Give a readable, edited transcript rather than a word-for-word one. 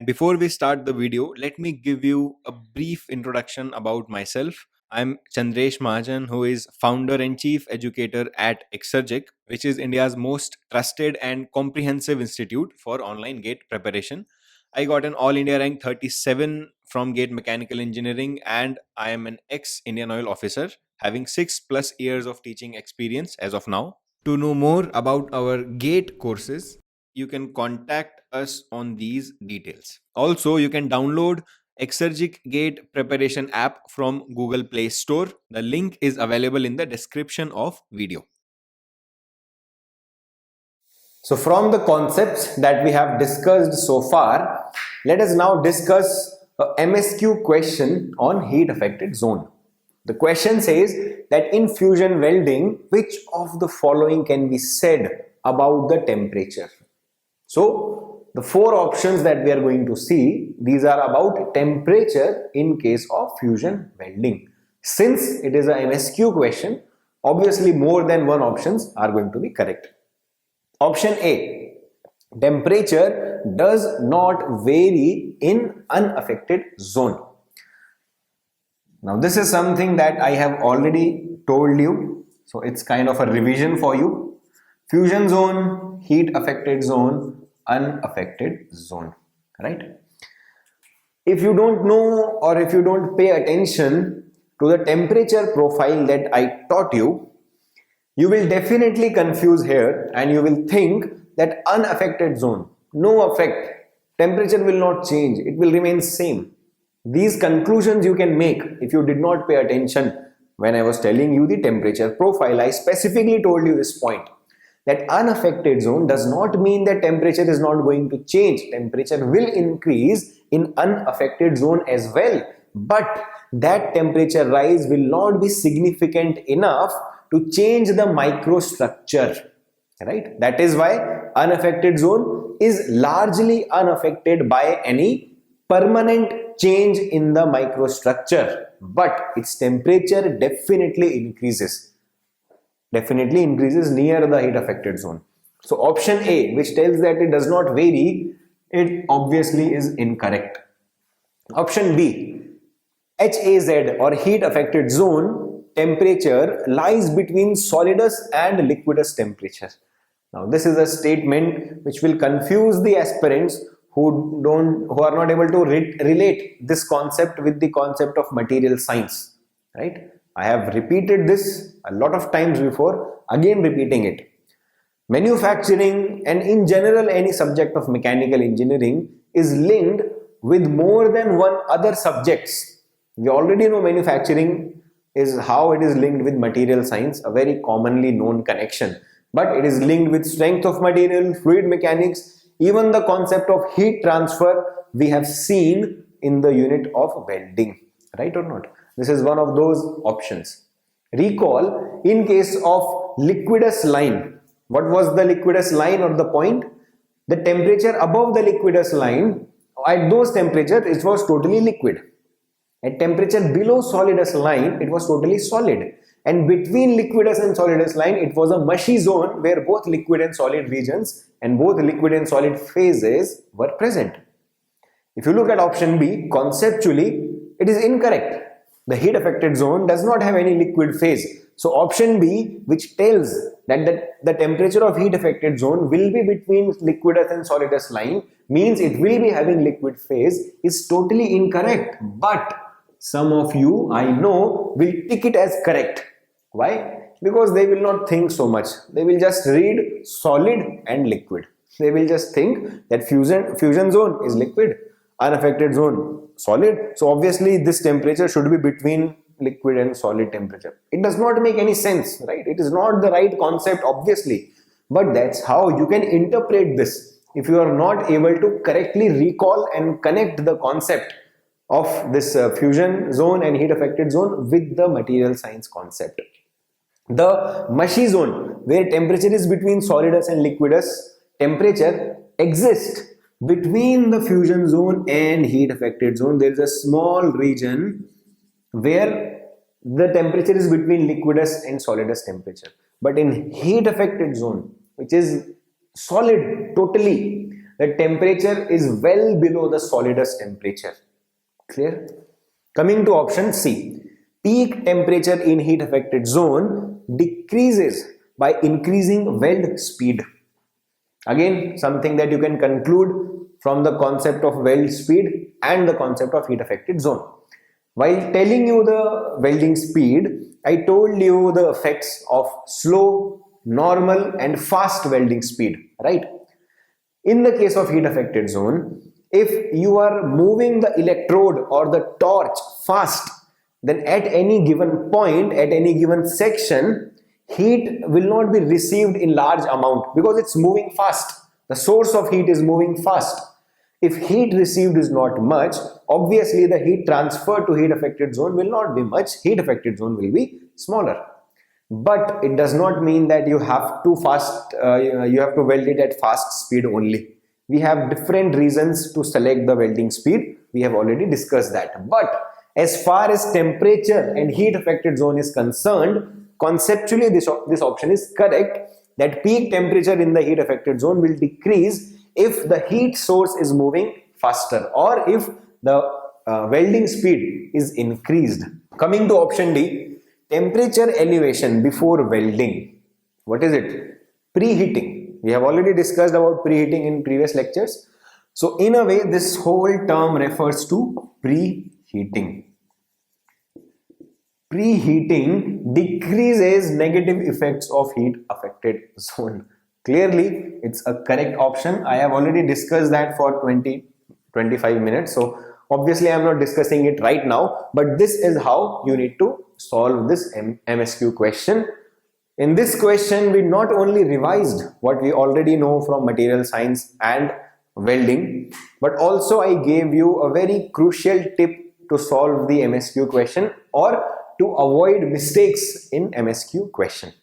Before we start the video, let me give you a brief introduction about myself. I'm Chandresh Mahajan, who is founder and chief educator at Exergic, which is India's most trusted and comprehensive institute for online gate preparation. I got an All India rank 37 from Gate Mechanical Engineering, and I am an ex Indian Oil officer, having 6+ years of teaching experience as of now. To know more about our GATE courses, you can contact us on these details. Also, you can download Exergic Gate Preparation app from Google Play Store. The link is available in the description of video. So from the concepts that we have discussed so far, let us now discuss a MSQ question on heat affected zone. The question says that in fusion welding, which of the following can be said about the temperature? So the four options that we are going to see, these are about temperature in case of fusion welding. Since it is a MSQ question, obviously more than one options are going to be correct. Option A, temperature does not vary in unaffected zone. Now this is something that I have already told you, so it's kind of a revision for you. Fusion zone, heat affected zone, unaffected zone, right? If you don't know or if you don't pay attention to the temperature profile that I taught you, you will definitely confuse here and you will think that unaffected zone, no effect, temperature will not change, it will remain same. These conclusions you can make if you did not pay attention when I was telling you the temperature profile. I specifically told you this point, that unaffected zone does not mean that temperature is not going to change. Temperature will increase in unaffected zone as well, but that temperature rise will not be significant enough to change the microstructure, right? That is why unaffected zone is largely unaffected by any permanent change in the microstructure, but its temperature definitely increases near the heat affected zone. So option A, which tells that it does not vary, it obviously is incorrect. Option B, HAZ or heat affected zone temperature lies between solidus and liquidus temperature. Now this is a statement which will confuse the aspirants who are not able to relate this concept with the concept of material science, right? I have repeated this a lot of times before, again repeating it. Manufacturing and in general any subject of mechanical engineering is linked with more than one other subjects. We already know manufacturing is how it is linked with material science, a very commonly known connection. But it is linked with strength of material, fluid mechanics, even the concept of heat transfer we have seen in the unit of welding, right or not? This is one of those options. Recall, in case of liquidus line, what was the liquidus line or the point? The temperature above the liquidus line, at those temperatures it was totally liquid. At temperature below solidus line, it was totally solid. And between liquidus and solidus line, it was a mushy zone where both liquid and solid regions and both liquid and solid phases were present. If you look at option B, conceptually, it is incorrect. The heat affected zone does not have any liquid phase. So option B, which tells that the temperature of heat affected zone will be between liquidus and solidus line, means it will be having liquid phase, is totally incorrect. But some of you, I know, will tick it as correct. Why? Because they will not think so much. They will just read solid and liquid. They will just think that fusion zone is liquid, unaffected zone solid. So obviously this temperature should be between liquid and solid temperature. It does not make any sense, right? It is not the right concept, obviously. But that's how you can interpret this. If you are not able to correctly recall and connect the concept of this fusion zone and heat affected zone with the material science concept. The mushy zone, where temperature is between solidus and liquidus, temperature exists between the fusion zone and heat affected zone. There is a small region where the temperature is between liquidus and solidus temperature. But in heat affected zone, which is solid totally. The temperature is well below the solidus temperature. Clear? Coming to option C, peak temperature in heat affected zone decreases by increasing weld speed. Again, something that you can conclude from the concept of weld speed and the concept of heat affected zone. While telling you the welding speed, I told you the effects of slow, normal and fast welding speed, right? In the case of heat affected zone, if you are moving the electrode or the torch fast, then at any given point, at any given section, heat will not be received in large amount because it's moving fast. The source of heat is moving fast. If heat received is not much, obviously the heat transfer to heat affected zone will not be much. Heat affected zone will be smaller. But it does not mean that you have to weld it at fast speed only. We have different reasons to select the welding speed. We have already discussed that. But as far as temperature and heat affected zone is concerned, conceptually this option is correct, that peak temperature in the heat affected zone will decrease if the heat source is moving faster or if the welding speed is increased. Coming to option D, temperature elevation before welding. What is it? Preheating. We have already discussed about preheating in previous lectures. So in a way, this whole term refers to preheating. Preheating decreases negative effects of heat affected zone. Clearly, it's a correct option. I have already discussed that for 20-25 minutes. So obviously, I'm not discussing it right now, but this is how you need to solve this MSQ question. In this question, we not only revised what we already know from material science and welding, but also I gave you a very crucial tip to solve the MSQ question or to avoid mistakes in MSQ question.